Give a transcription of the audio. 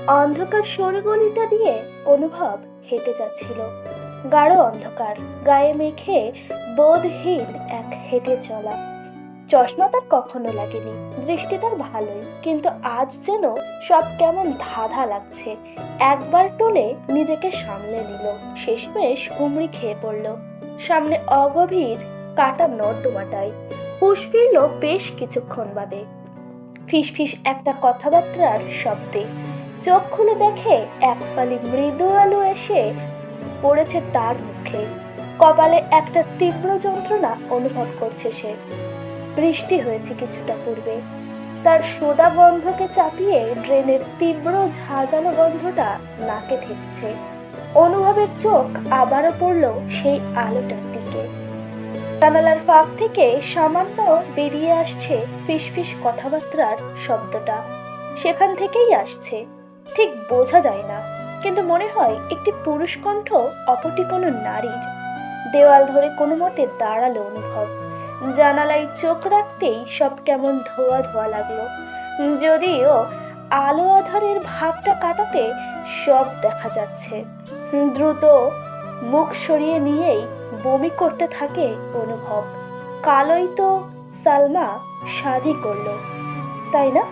অন্ধকার সরু গলিটা দিয়ে অনুভব হেঁটে যাচ্ছিল। গাঢ় অন্ধকার, গায়ে মেখে বোধহীন এক হেঁটে চলা। চশমা তার কখনো লাগেনি, দৃষ্টি তার ভালোই, কিন্তু আজ যেন সব কেমন ধাঁধা লাগছে। একবার টলে নিজেকে সামলে নিল, শেষমেশ হুমড়ি খেয়ে পড়ল সামনে অগভীর কাটা নর্দমাটায়। হুঁশ ফিরল বেশ কিছুক্ষণ বাদে, ফিসফিস একটা কথাবার্তার শব্দে। চোখ খুলে দেখে এক ফালি মৃদু আলো এসে পড়েছে তার মুখে। কপালে একটা তীব্র যন্ত্রণা অনুভব করছে সে। বৃষ্টি হয়েছে কিছুটা পূর্বে, তার সোডা গন্ধকে চাপিয়ে ড্রেনের তীব্র ঝাঁঝালো গন্ধটা নাকে ঠেকছে। অনুভবের চোখ আবারও পড়ল সেই আলোটার দিকে। জানালার ফাঁক থেকে সামান্য বেরিয়ে আসছে ফিসফিস কথাবার্তার শব্দটা। সেখান থেকেই আসছে, ঠিক বোঝা যায় না, কিন্তু মনে হয় একটি পুরুষ কণ্ঠ, অপটি কোনো নারীর। দেওয়াল ধরে কোনো মতে দাঁড়ালো অনুভব। জানালায় চোখ রাখতেই সব কেমন ধোয়া ধোয়া লাগলো। যদিও আলো আধারের ভাবটা কাটাতে সব দেখা যাচ্ছে। দ্রুত মুখ সরিয়ে নিয়েই বমি করতে থাকে অনুভব। কালোই তো সালমা শাদি করলো, তাই না?